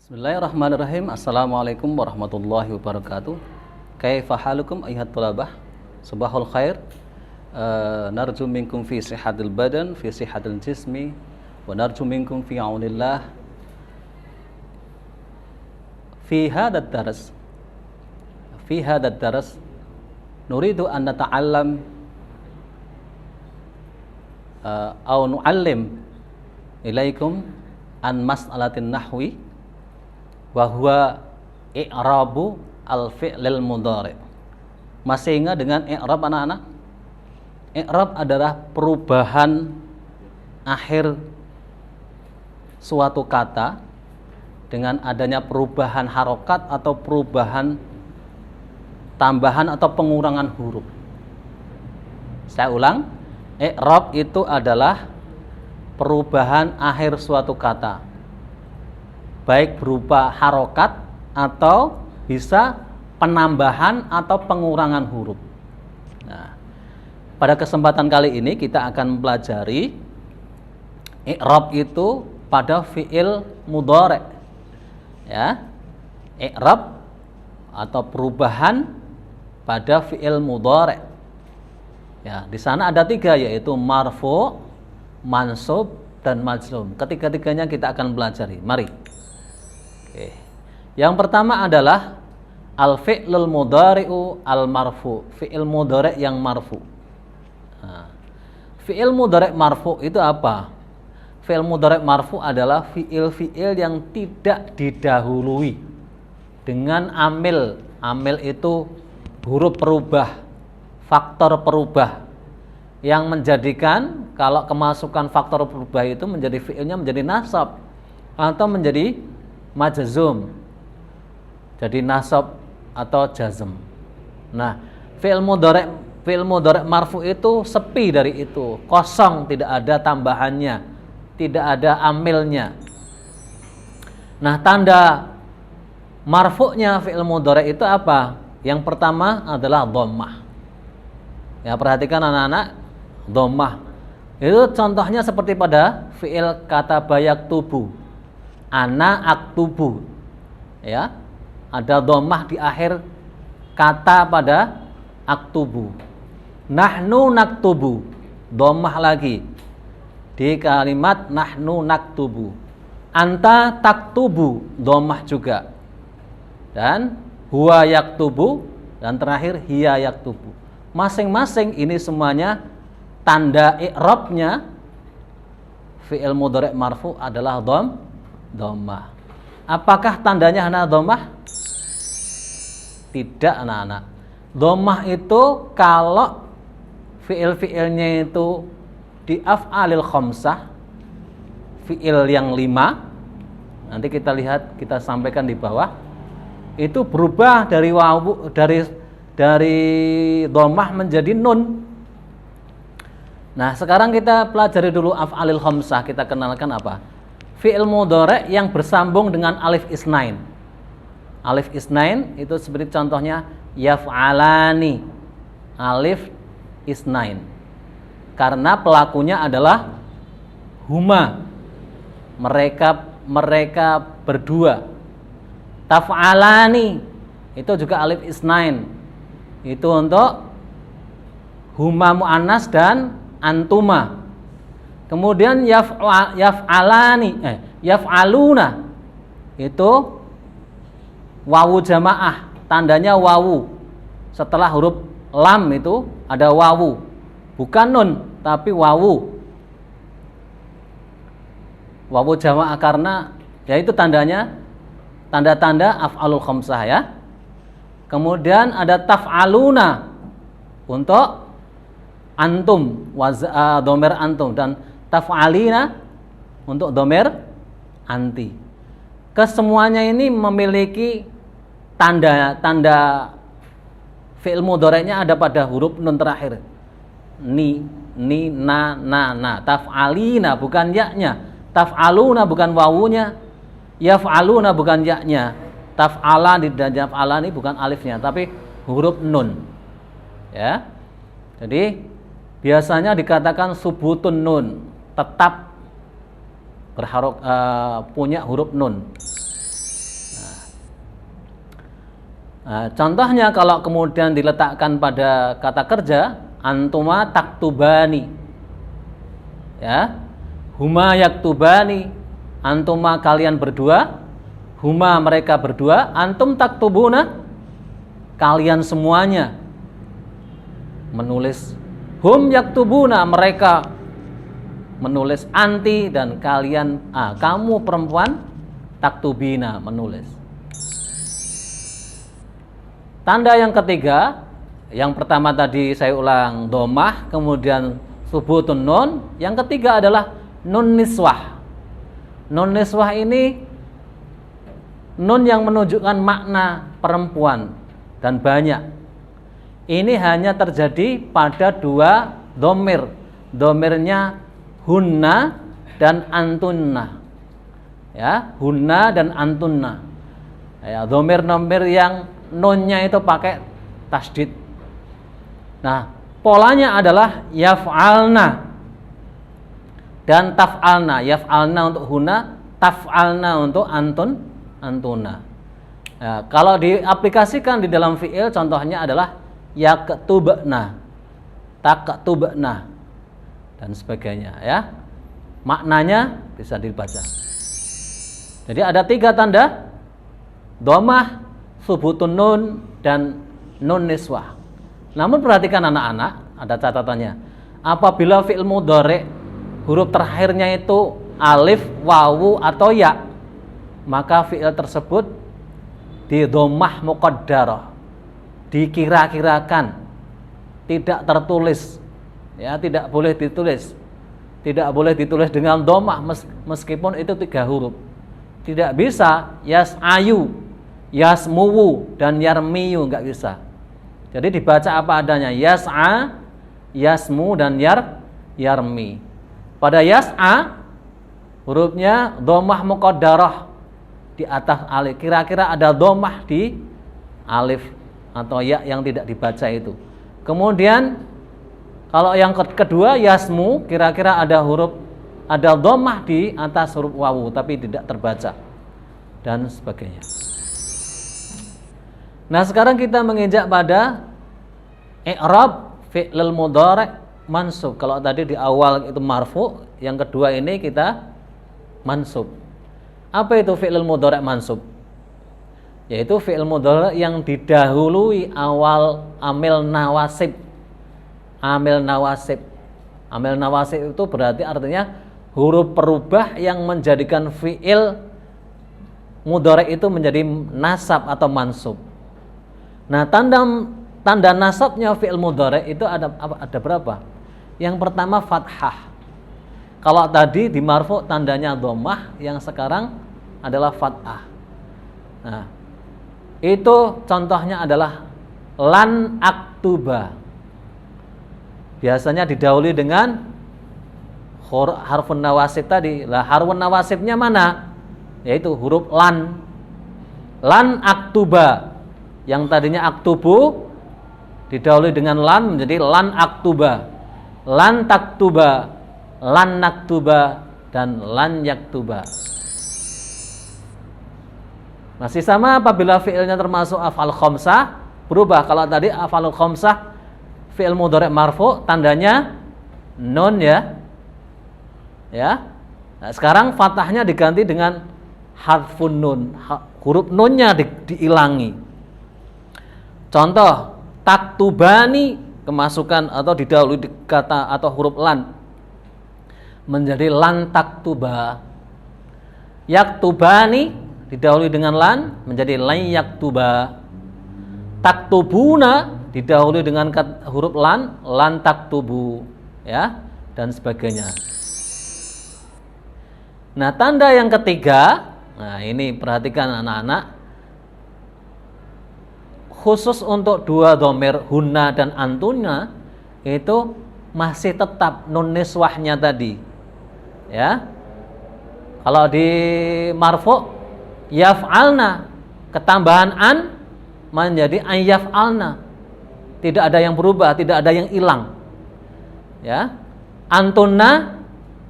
Bismillahirrahmanirrahim. Assalamualaikum warahmatullahi wabarakatuh. Kaifa halukum ayyuhat thalabah? Subahul khair. Narju minkum fi sihatil badan, fi sihatil jismi, wa narju minkum fi aunillah. Fi hadad daras nuridu an nata'allam aw nu'allim ilaikum an mas'alatin nahwi wa huwa i'rabu al-fi'lil mudhari'. Masih ingat dengan i'rab anak-anak? I'rab adalah perubahan akhir suatu kata dengan adanya perubahan harokat atau perubahan tambahan atau pengurangan huruf. Saya ulang, i'rab itu adalah perubahan akhir suatu kata, baik berupa harokat atau bisa penambahan atau pengurangan huruf. Nah, pada kesempatan kali ini kita akan mempelajari i'rab itu pada fi'il mudhari'. Ya, i'rab atau perubahan pada fi'il mudhari'. Ya, di sana ada 3, yaitu marfu', mansub, dan majzum. Ketiga-tiganya kita akan pelajari. Mari. Oke. Yang pertama adalah al-fi'lul mudhari'u al-marfu', fi'il mudhari' yang marfu'. Nah, fi'il mudhari' marfu' itu apa? Fi'il mudhari' marfu' adalah fi'il-fi'il yang tidak didahului dengan amil. Amil itu huruf perubah, faktor perubah, yang menjadikan kalau kemasukan faktor perubah itu menjadi fi'ilnya menjadi nasab atau menjadi majzum, jadi nasab atau jazm. Nah, fi'il mudhari' marfu' itu sepi dari itu, kosong, tidak ada tambahannya, tidak ada amilnya. Nah, tanda marfu'nya fi'il mudhari' itu apa? Yang pertama adalah dhammah. Ya, perhatikan anak-anak, dhammah. Itu contohnya seperti pada fi'il kataba yaktubu, ana aktubu. Ya, ada dhammah di akhir kata pada aktubu. Nahnu naktubu, dhammah lagi di kalimat nahnu naktubu. Anta taktubu, dhammah juga. Dan huwa yaktubu, dan terakhir hiya yaktubu. Masing-masing ini semuanya tanda i'rabnya fi'il mudhari' marfu' adalah dhammah. Apakah tandanya hanya dhammah? Tidak, anak-anak. Dhammah itu kalau fi'il-fi'ilnya itu di af'alil khamsah, fi'il yang 5, nanti kita lihat, kita sampaikan di bawah, itu berubah dari wawu, dari dhammah menjadi nun. Nah, sekarang kita pelajari dulu af'alil khamsah. Kita kenalkan apa? Fi'il mudhari' yang bersambung dengan alif isnain. Alif isnain itu seperti contohnya yaf'alani, alif isnain. Karena pelakunya adalah huma, mereka berdua. Taf'alani itu juga alif isnain, itu untuk huma mu'annas dan antuma. Kemudian yaf'aluna itu wawu jamaah, tandanya wawu. Setelah huruf lam itu ada wawu, bukan nun tapi wawu. Wawu jamaah karena yaitu tandanya tanda-tanda af'alul khamsah, ya. Kemudian ada taf'aluna untuk antum, dhamir antum, dan taf'alina untuk dhamir anti. Kesemuanya ini memiliki tanda fi'il mudhari'nya ada pada huruf nun terakhir. Ni, na. Taf'alina bukan ya-nya, taf'aluna bukan wawunya, yaf'aluna bukan ya-nya, taf'ala dan yaf'alani bukan alifnya tapi huruf nun. Ya. Jadi biasanya dikatakan subutun nun, tetap punya huruf nun. Nah, contohnya kalau kemudian diletakkan pada kata kerja, antuma taktubani, ya, huma yaktubani, antuma kalian berdua, huma mereka berdua, antum taktubuna, kalian semuanya menulis, hum yaktubuna, mereka menulis, anti dan kalian, kamu perempuan, taktubina, menulis. Tanda yang ketiga, yang pertama tadi saya ulang domah, kemudian subutun nun, yang ketiga adalah nun niswah. Nun niswah ini nun yang menunjukkan makna perempuan dan banyak. Ini hanya terjadi pada dua domir, domirnya hunna dan antunna, ya, hunna dan antunna, ya, domir-domir yang nunnya itu pakai tasdid. Nah, polanya adalah yaf'alna dan taf'alna. Yaf'alna untuk hunna, taf'alna untuk antuna. Ya, kalau diaplikasikan di dalam fi'il, contohnya adalah yaktubna, taktubna dan sebagainya, ya. Maknanya bisa dibaca. Jadi ada 3 tanda: domah, subutun nun, dan nun niswah. Namun perhatikan anak-anak, ada catatannya. Apabila fi'il mudhari' huruf terakhirnya itu alif, wawu, atau ya, maka fi'il tersebut di domah muqaddarah, dikira-kirakan, tidak tertulis, ya, tidak boleh ditulis. Tidak boleh ditulis dengan domah meskipun itu 3 huruf. Tidak bisa yas'ayu, yasmuwu, dan yarmiyu, enggak bisa. Jadi dibaca apa adanya, yas'a, yasmu, dan yarmi. Pada yas'a hurufnya domah muqaddarah di atas alif. Kira-kira ada domah di alif atau ya yang tidak dibaca itu. Kemudian kalau yang kedua yasmu, kira-kira ada domah di atas huruf wawu tapi tidak terbaca dan sebagainya. Nah, sekarang kita menginjak pada i'rab fi'il mudhari' mansub. Kalau tadi di awal itu marfu, yang kedua ini kita mansub. Apa itu fi'il mudhari' mansub? Yaitu fi'il mudhari' yang didahului awal amil nawasib. Amil nawasib. Amil nawasib itu berarti artinya huruf perubah yang menjadikan fi'il mudhari' itu menjadi nasab atau mansub. Nah, tanda nasabnya fi'il mudhari' itu ada berapa? Yang pertama fathah. Kalau tadi di marfu tandanya dhammah, yang sekarang adalah fathah. Nah, itu contohnya adalah lan aktuba. Biasanya didahului dengan harfun nawasib tadi. Lah, harfun nawasibnya mana? Yaitu huruf lan. Lan aktuba. Yang tadinya aktubu didahului dengan lan menjadi lan aktuba, lan taktuba, lan naktuba, dan lan yaktuba. Masih sama apabila fi'ilnya termasuk af'al khamsah, berubah. Kalau tadi af'alul khamsah fi'il mudhari' marfu, tandanya nun, ya. Ya. Nah, sekarang fathahnya diganti dengan harfun nun, huruf nunnya diilangi. Contoh, taktubani, kemasukan atau didahului kata atau huruf lan menjadi lan taktuba. Yaktubani didahului dengan lan menjadi lan yaktuba. Taktubuna didahului dengan huruf lan taktubu, ya, dan sebagainya. Nah, tanda yang ketiga, nah ini perhatikan anak-anak, khusus untuk dua dhamir hunna dan antuna itu masih tetap nun niswahnya tadi, ya. Kalau di marfu yaf'alna, ketambahan an menjadi an yaf'alna, tidak ada yang berubah, tidak ada yang hilang, ya. Antunna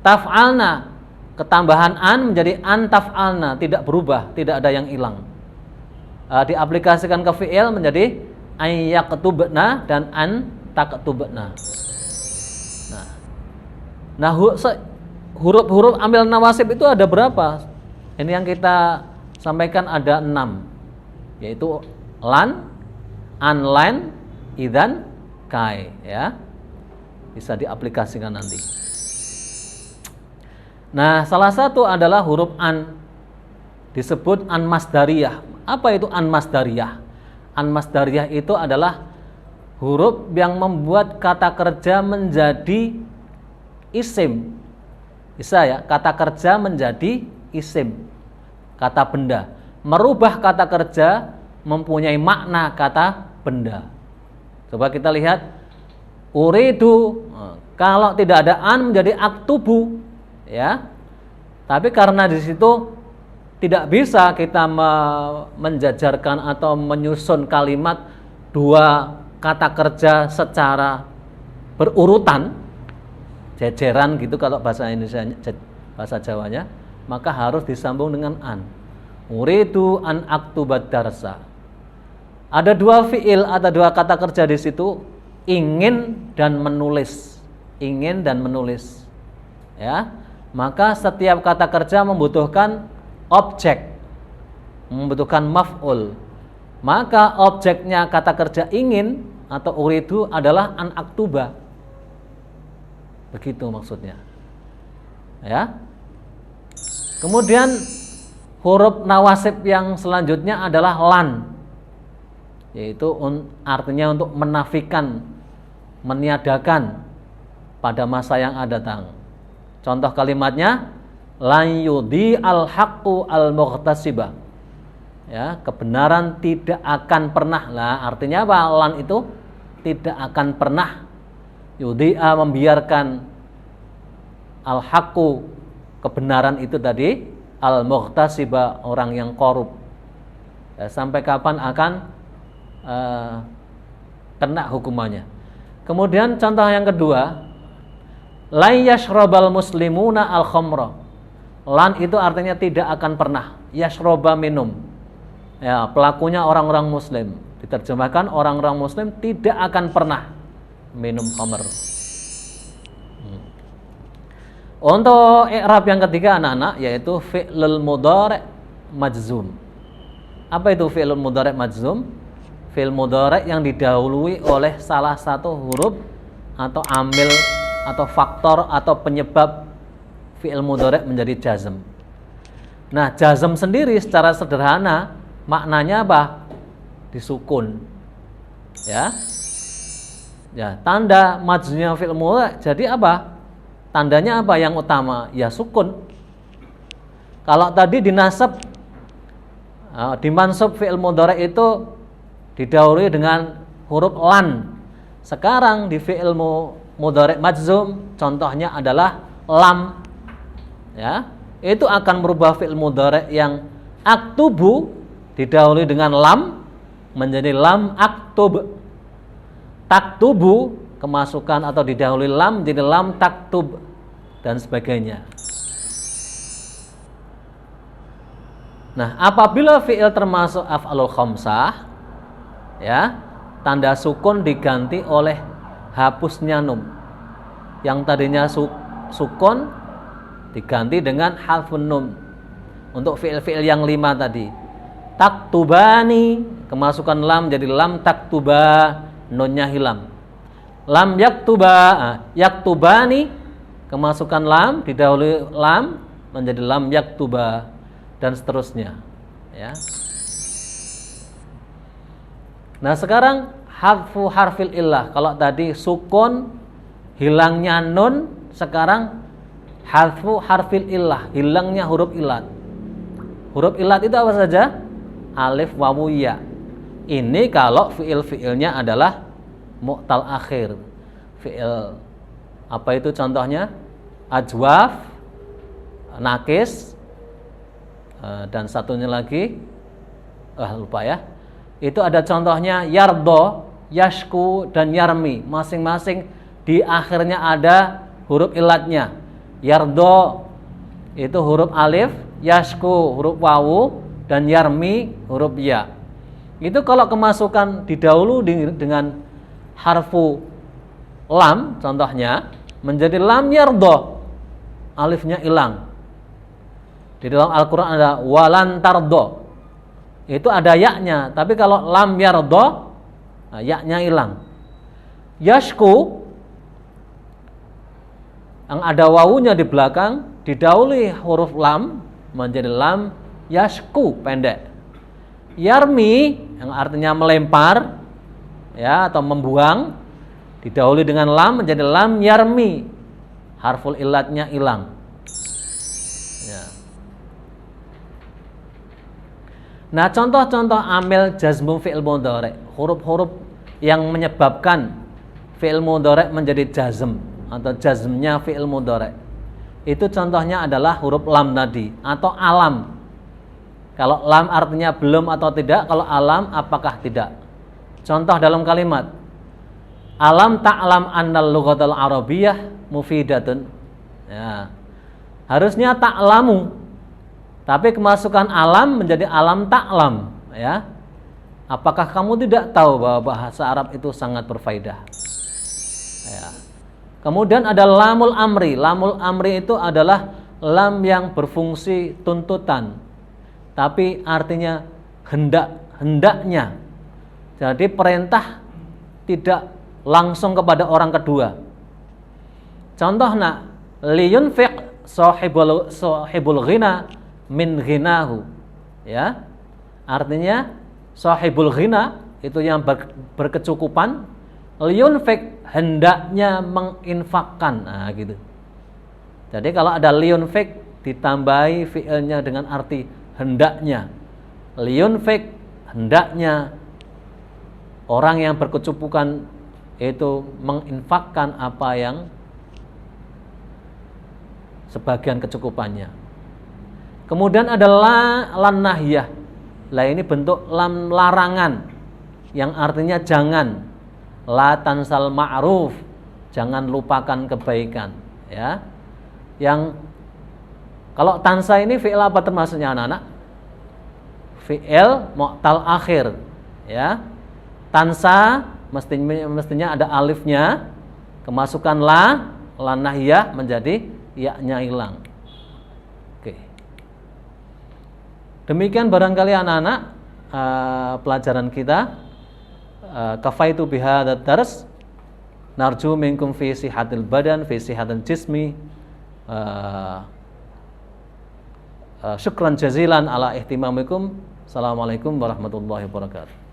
taf'alna, ketambahan an menjadi an taf'alna, tidak berubah, tidak ada yang hilang. diaplikasikan ke fi'il menjadi ayyaqtubna dan an taqtubna. Nah, huruf-huruf amil nawasib itu ada berapa? Ini yang kita sampaikan ada 6, yaitu lan, an-lan, idzan, kai, ya. Bisa diaplikasikan nanti. Nah, salah satu adalah huruf an, disebut an masdariyah. Apa itu an masdariyah? An masdariyah itu adalah huruf yang membuat kata kerja menjadi isim. Bisa ya, kata kerja menjadi isim, kata benda. Merubah kata kerja mempunyai makna kata benda. Coba kita lihat, uridu, kalau tidak ada an menjadi aktubu, ya. Tapi karena di situ tidak bisa kita menjajarkan atau menyusun kalimat dua kata kerja secara berurutan, jejeran gitu kalau bahasa Indonesia, bahasa Jawanya, maka harus disambung dengan an. Uridu an aktubat darsa. Ada dua fiil atau dua kata kerja di situ, ingin dan menulis. Ingin dan menulis. Ya. Maka setiap kata kerja membutuhkan objek, membutuhkan maf'ul. Maka objeknya kata kerja ingin atau uridu adalah an aktuba. Begitu maksudnya. Ya. Kemudian huruf nawasib yang selanjutnya adalah lan, yaitu artinya untuk menafikan, meniadakan pada masa yang akan datang. Contoh kalimatnya lan yudi al haqqu al mughtasibah. Ya, kebenaran tidak akan pernah. Lah, artinya apa? Lan itu tidak akan pernah. Yudi'a membiarkan, al-haqqu kebenaran itu tadi, al-mughtasibah orang yang korup. Ya, sampai kapan akan kena hukumannya. Kemudian contoh yang kedua, la yashrabal muslimuna al-khamra. Lan itu artinya tidak akan pernah. Yashroba minum. Ya, pelakunya orang-orang muslim. Diterjemahkan orang-orang muslim tidak akan pernah minum khamr. Untuk i'rab yang ketiga anak-anak, yaitu fi'lul mudhari' majzum. Apa itu fi'lul mudhari' majzum? Fi'l mudhari' yang didahului oleh salah satu huruf atau amil atau faktor atau penyebab fi'il mudhari' menjadi jazm. Nah, jazm sendiri secara sederhana maknanya apa? Disukun. Ya. Ya, tanda majzumnya fi'il mudhari' jadi apa? Tandanya apa yang utama? Ya sukun. Kalau tadi dinasab, dimansub fi'il mudhari' itu didahului dengan huruf lan. Sekarang di fi'il mudhari' majzum contohnya adalah lam. Ya, itu akan merubah fi'il mudhari' yang aktubu didahului dengan lam menjadi lam aktub. Taktubu kemasukan atau didahului lam menjadi lam taktub dan sebagainya. Nah, apabila fi'il termasuk af'alul khamsah, ya, tanda sukun diganti oleh hapusnya nun. Yang tadinya sukun diganti dengan harfun nun. Untuk fi'il-fi'il yang 5 tadi. Taktubani, kemasukan lam jadi lam taktuba, nunnya hilang. Lam yaktuba, yaktubani, kemasukan lam didahului lam menjadi lam yaktuba dan seterusnya, ya. Nah, sekarang harfil illah. Kalau tadi sukun hilangnya nun, sekarang harfil illah, hilangnya huruf ilat. Huruf ilat itu apa saja? Alif, wawu, ya. Ini kalau fiil-fiilnya adalah mu'tal akhir. Fiil apa itu contohnya? Ajwaf, nakis, dan satunya lagi lupa ya. Itu ada contohnya yardo, yashku, dan yarmi. Masing-masing di akhirnya ada huruf ilatnya. Yardo itu huruf alif, yashku huruf wawu, dan yarmi huruf ya. Itu kalau kemasukan didahulu dengan harfu lam, contohnya menjadi lam yardo, alifnya hilang. Di dalam Al-Quran ada walan tardo, itu ada yaknya, tapi kalau lam yardo, nah, yaknya hilang. Yashku, yang ada wawunya di belakang, didahului huruf lam menjadi lam yashku, pendek. Yarmi, yang artinya melempar, ya, atau membuang, didahului dengan lam menjadi lam yarmi, harful illatnya hilang. Ya. Nah, contoh-contoh amil jazmu fi'il mudhari', huruf-huruf yang menyebabkan fi'il mudhari' menjadi jazm atau jazmnya fi'il mudhari'. Itu contohnya adalah huruf lam tadi atau alam. Kalau lam artinya belum atau tidak, kalau alam apakah tidak. Contoh dalam kalimat alam ta'lam annal lughatal arabiyyah mufidatun. Ya. Harusnya ta'lamu, tapi kemasukan alam menjadi alam ta'lam, ya. Apakah kamu tidak tahu bahwa bahasa Arab itu sangat berfaedah? Ya. Kemudian ada lamul amri. Lamul amri itu adalah lam yang berfungsi tuntutan, tapi artinya hendaknya. Jadi perintah tidak langsung kepada orang kedua. Contohnya liyunfiq sahibul ghina min ghinahu, ya. Artinya sahibul ghina itu yang berkecukupan, liyunfiq hendaknya menginfakkan. Nah, gitu. Jadi kalau ada liyunfiq ditambahi fi'ilnya dengan arti hendaknya. Liyunfiq hendaknya orang yang berkecukupan itu menginfakkan apa yang sebagian kecukupannya. Kemudian ada lan nahyah. Lah ini bentuk lam larangan yang artinya jangan. La tansal ma'ruf, jangan lupakan kebaikan, ya. Yang kalau tansa ini fi'il apa termasuknya anak-anak? Fi'il mu'tal akhir, ya. Tansa mestinya ada alifnya, kemasukan la nahyah menjadi ya-nya hilang. Oke. Demikian barangkali anak-anak pelajaran kita. Kafaitu bihadzal dars. Narju minkum fi sihatil badan, fi sihatil jismi. Syukran jazilan ala ihtimamikum. Assalamualaikum warahmatullahi wabarakatuh.